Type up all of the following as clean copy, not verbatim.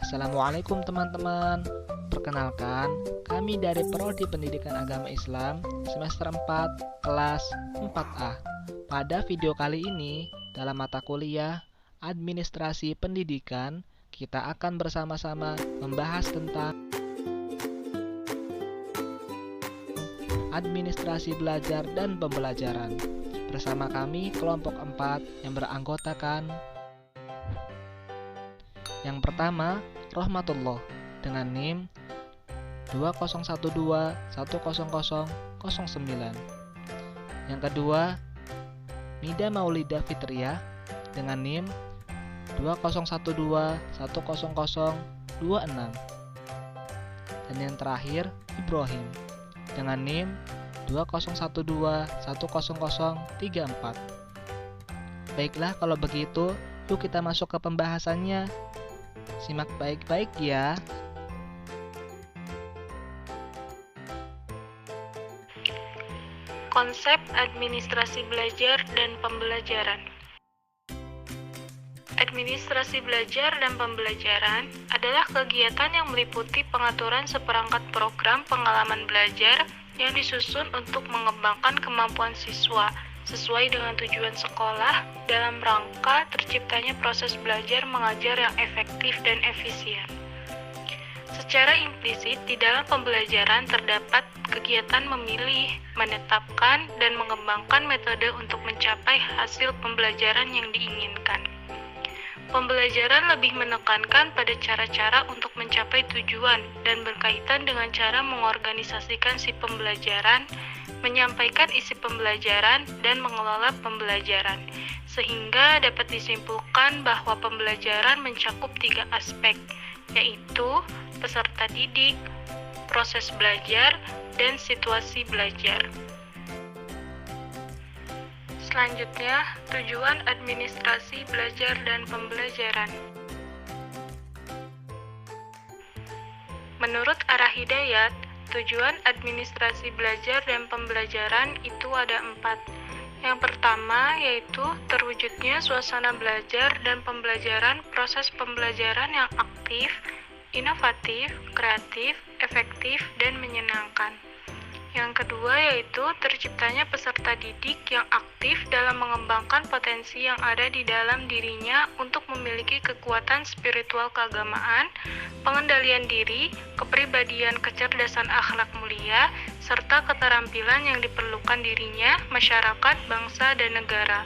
Assalamualaikum teman-teman. Perkenalkan, kami dari Prodi Pendidikan Agama Islam semester 4 kelas 4A. Pada video kali ini, dalam mata kuliah Administrasi Pendidikan, kita akan bersama-sama membahas tentang administrasi belajar dan pembelajaran. Bersama kami kelompok 4 yang beranggotakan yang pertama, Rahmatullah dengan NIM 2012100009. Yang kedua, Nida Maulida Fitriah dengan NIM 2012100026. Dan yang terakhir, Ibrahim dengan NIM 2012100034. Baiklah, kalau begitu, yuk kita masuk ke pembahasannya. Simak baik-baik ya. Konsep administrasi belajar dan pembelajaran. Administrasi belajar dan pembelajaran adalah kegiatan yang meliputi pengaturan seperangkat program pengalaman belajar yang disusun untuk mengembangkan kemampuan siswa sesuai dengan tujuan sekolah dalam rangka terciptanya proses belajar mengajar yang efektif dan efisien. Secara implisit, di dalam pembelajaran terdapat kegiatan memilih, menetapkan, dan mengembangkan metode untuk mencapai hasil pembelajaran yang diinginkan. Pembelajaran lebih menekankan pada cara-cara untuk mencapai tujuan dan berkaitan dengan cara mengorganisasikan si pembelajaran, menyampaikan isi pembelajaran, dan mengelola pembelajaran, sehingga dapat disimpulkan bahwa pembelajaran mencakup 3 aspek, yaitu peserta didik, proses belajar, dan situasi belajar. Selanjutnya, tujuan administrasi belajar dan pembelajaran. Menurut arah hidayat, tujuan administrasi belajar dan pembelajaran itu ada 4. Yang pertama yaitu terwujudnya suasana belajar dan pembelajaran proses pembelajaran yang aktif, inovatif, kreatif, efektif, dan menyenangkan. Yang kedua yaitu terciptanya peserta didik yang aktif dalam mengembangkan potensi yang ada di dalam dirinya untuk memiliki kekuatan spiritual keagamaan, pengendalian diri, kepribadian kecerdasan akhlak mulia, serta keterampilan yang diperlukan dirinya, masyarakat, bangsa, dan negara.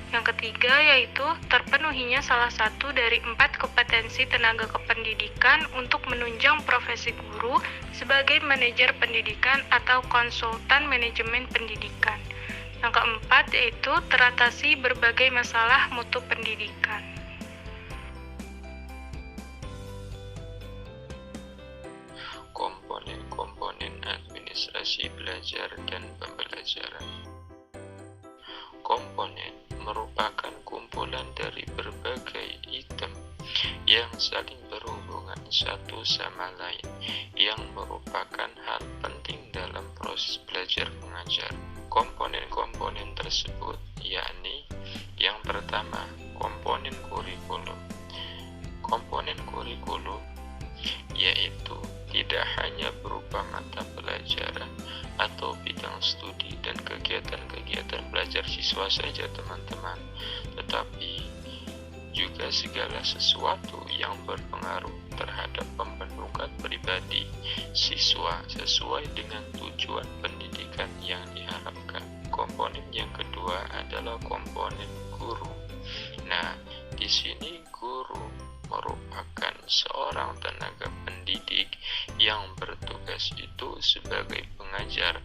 Yang ketiga yaitu terpenuhinya salah satu dari 4 kompetensi tenaga kependidikan untuk menunjang profesi guru sebagai manajer pendidikan atau konsultan manajemen pendidikan. Yang keempat yaitu teratasi berbagai masalah mutu pendidikan. Komponen-komponen administrasi belajar dan pembelajaran. Komponen merupakan kumpulan dari berbagai item yang saling berhubungan satu sama lain, yang merupakan hal penting dalam proses belajar mengajar. Komponen-komponen tersebut yakni yang pertama, komponen kurikulum. Komponen kurikulum yaitu tidak hanya berupa mata pelajaran atau bidang studi dan kegiatan-kegiatan belajar siswa saja teman-teman, tetapi juga segala sesuatu yang berpengaruh terhadap pembentukan pribadi siswa sesuai dengan tujuan pendidikan yang diharapkan. Komponen yang kedua adalah komponen guru. Nah, di sini guru merupakan seorang tenaga pendidik yang bertugas itu sebagai pengajar,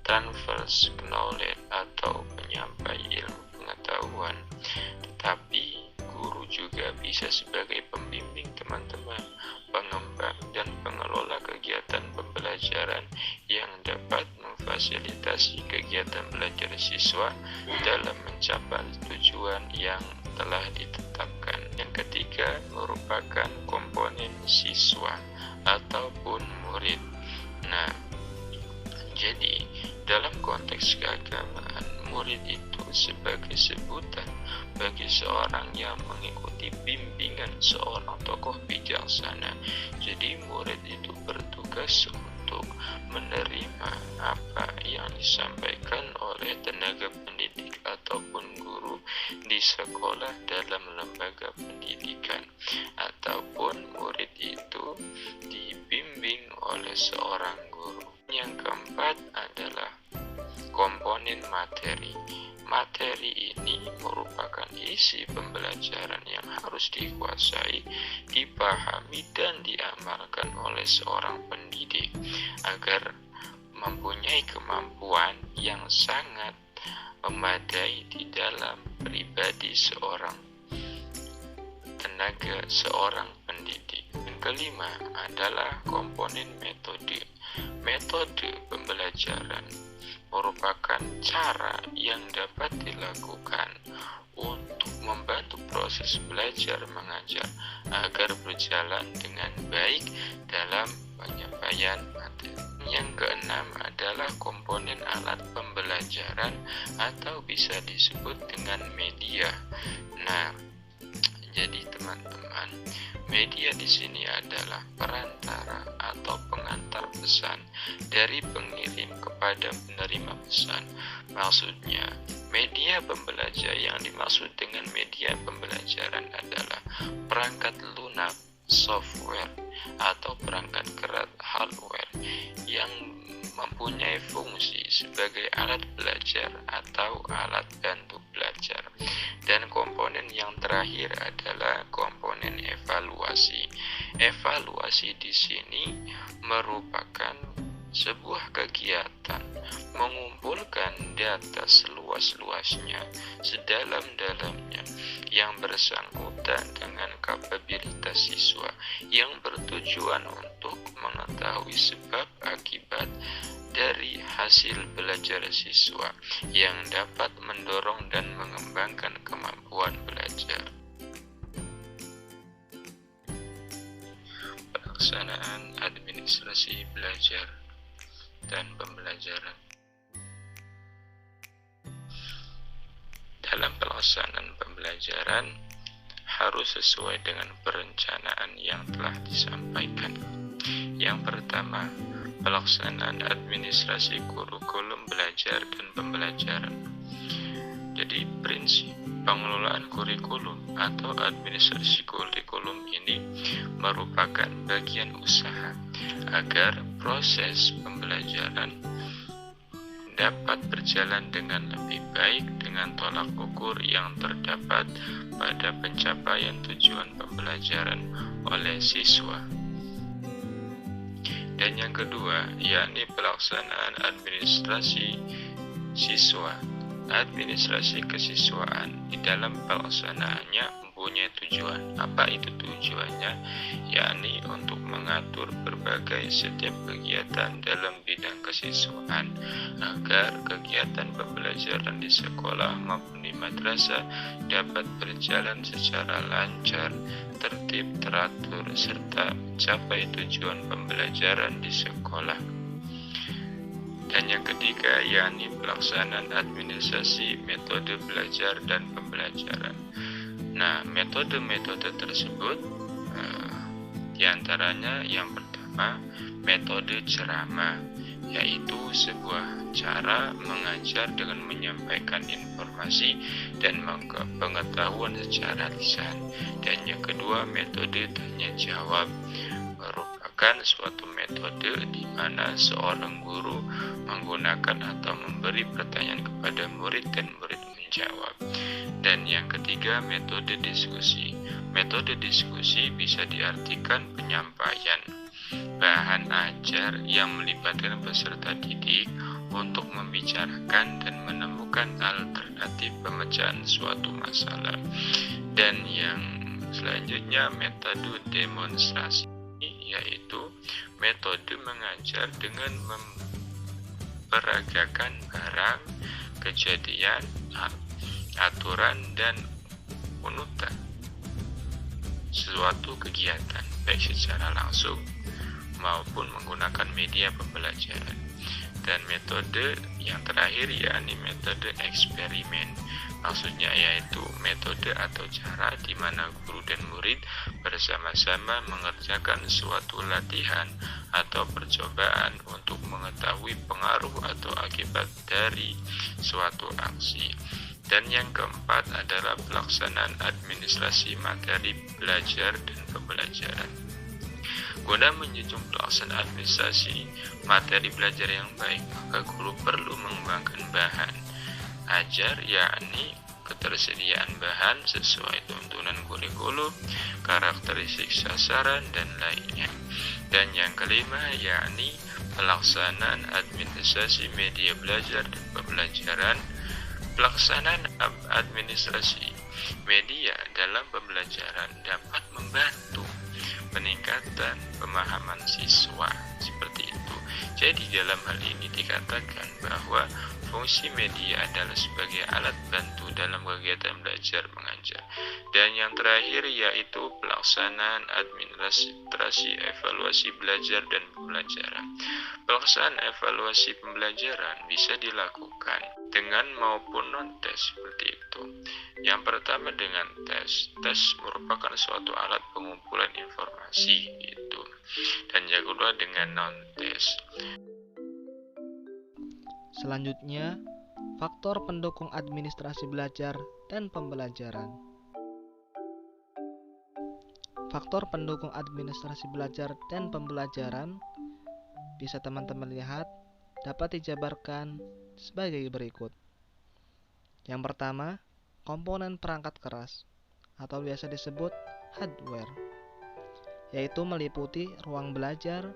transverse knowledge atau penyampai ilmu pengetahuan. Tetapi guru juga bisa sebagai pembimbing teman-teman, pengembang dan pengelola kegiatan pembelajaran yang dapat memfasilitasi kegiatan belajar siswa dalam mencapai tujuan yang telah ditetapkan. Yang ketiga merupakan komponen siswa ataupun murid. Nah, jadi dalam konteks keagamaan, murid itu sebagai sebutan bagi seorang yang mengikuti bimbingan seorang tokoh bijaksana. Jadi murid itu bertugas untuk menerima apa yang disampaikan oleh tenaga pendidik ataupun guru di sekolah dalam lembaga pendidikan, ataupun murid itu dibimbing oleh seorang guru. Yang keempat adalah komponen materi. Materi ini merupakan isi pembelajaran yang harus dikuasai, dipahami, dan diamalkan oleh seorang pendidik agar mempunyai kemampuan yang sangat memadai di dalam pribadi seorang seorang pendidik. Yang kelima adalah komponen metode. Metode pembelajaran merupakan cara yang dapat dilakukan untuk membantu proses belajar mengajar agar berjalan dengan baik dalam penyampaian materi. Yang keenam adalah komponen alat pembelajaran atau bisa disebut dengan media. Nah, jadi teman-teman, media di sini adalah perantara atau pengantar pesan dari pengirim kepada penerima pesan. Maksudnya, media pembelajaran yang dimaksud dengan media pembelajaran adalah perangkat lunak, software, atau perangkat keras, hardware, yang mempunyai fungsi sebagai alat belajar atau alat bantu belajar. Dan komponen yang terakhir adalah komponen evaluasi. Evaluasi di sini merupakan sebuah kegiatan mengumpulkan data seluas-luasnya, sedalam-dalamnya, yang bersangkutan dengan kapabilitas siswa, yang bertujuan untuk mengetahui sebab akibat dari hasil belajar siswa yang dapat mendorong dan mengembangkan kemampuan belajar. Pelaksanaan administrasi belajar dan pembelajaran. Dalam pelaksanaan pembelajaran harus sesuai dengan perencanaan yang telah disampaikan. Yang pertama, pelaksanaan administrasi kurikulum belajar dan pembelajaran. Jadi prinsip pengelolaan kurikulum atau administrasi kurikulum ini merupakan bagian usaha agar proses pembelajaran dapat berjalan dengan lebih baik dengan tolak ukur yang terdapat pada pencapaian tujuan pembelajaran oleh siswa. Dan yang kedua, yakni pelaksanaan administrasi siswa. Administrasi kesiswaan di dalam pelaksanaannya mempunyai tujuan. Apa itu tujuannya? Yakni untuk mengatur berbagai setiap kegiatan dalam bidang kesiswaan agar kegiatan pembelajaran di sekolah maupun di madrasah dapat berjalan secara lancar, tertib, teratur, serta mencapai tujuan pembelajaran di sekolah. Dan yang ketiga, yakni pelaksanaan administrasi metode belajar dan pembelajaran. Nah, metode-metode tersebut diantaranya yang pertama, metode ceramah, yaitu sebuah cara mengajar dengan menyampaikan informasi dan pengetahuan secara lisan. Dan yang kedua, metode tanya jawab, merupakan suatu metode di mana seorang guru menggunakan atau memberi pertanyaan kepada murid dan murid menjawab. Dan yang ketiga, metode diskusi. Metode diskusi bisa diartikan penyampaian bahan ajar yang melibatkan peserta didik untuk membicarakan dan menemukan alternatif pemecahan suatu masalah. Dan yang selanjutnya, metode demonstrasi, yaitu metode mengajar dengan memperagakan barang, kejadian, aturan, dan unutan suatu kegiatan, baik secara langsung maupun menggunakan media pembelajaran. Dan metode yang terakhir yakni metode eksperimen, Maksudnya yaitu metode atau cara di mana guru dan murid bersama-sama mengerjakan suatu latihan atau percobaan untuk mengetahui pengaruh atau akibat dari suatu aksi. Dan yang keempat adalah pelaksanaan administrasi materi belajar dan pembelajaran. Guna menjunjung pelaksanaan administrasi materi belajar yang baik, maka guru perlu mengembangkan bahan ajar, yakni ketersediaan bahan sesuai tuntunan kurikulum, karakteristik sasaran, dan lainnya. Dan yang kelima yakni pelaksanaan administrasi media belajar dan pembelajaran. Pelaksanaan administrasi media dalam pembelajaran dapat membantu peningkatan pemahaman siswa, seperti itu. Jadi dalam hal ini dikatakan bahwa fungsi media adalah sebagai alat bantu dalam kegiatan belajar mengajar. Dan yang terakhir yaitu pelaksanaan administrasi evaluasi belajar dan pembelajaran. Pelaksanaan evaluasi pembelajaran bisa dilakukan dengan maupun non-tes, seperti itu. Yang pertama dengan tes. Tes merupakan suatu alat pengumpulan informasi, gitu. Dan yang kedua dengan non-tes. Selanjutnya, faktor pendukung administrasi belajar dan pembelajaran. Faktor pendukung administrasi belajar dan pembelajaran bisa teman-teman lihat dapat dijabarkan sebagai berikut. Yang pertama, komponen perangkat keras atau biasa disebut hardware, yaitu meliputi ruang belajar,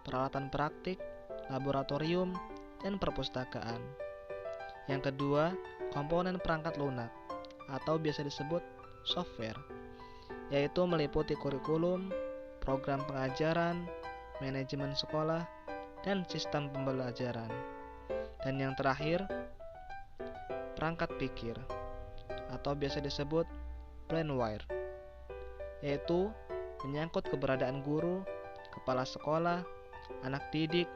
peralatan praktik, laboratorium, dan perpustakaan. Yang kedua, komponen perangkat lunak atau biasa disebut software, yaitu meliputi kurikulum, program pengajaran, manajemen sekolah, dan sistem pembelajaran. Dan yang terakhir, perangkat pikir atau biasa disebut brainware, yaitu menyangkut keberadaan guru, kepala sekolah, anak didik,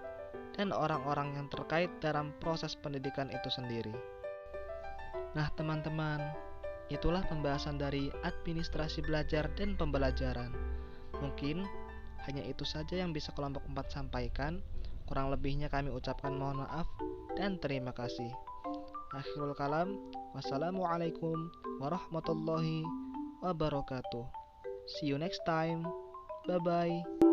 dan orang-orang yang terkait dalam proses pendidikan itu sendiri. Nah teman-teman, itulah pembahasan dari administrasi belajar dan pembelajaran. Mungkin hanya itu saja yang bisa kelompok 4 sampaikan. Kurang lebihnya kami ucapkan mohon maaf dan terima kasih. Akhirul kalam, wassalamualaikum warahmatullahi wabarakatuh. See you next time. Bye-bye.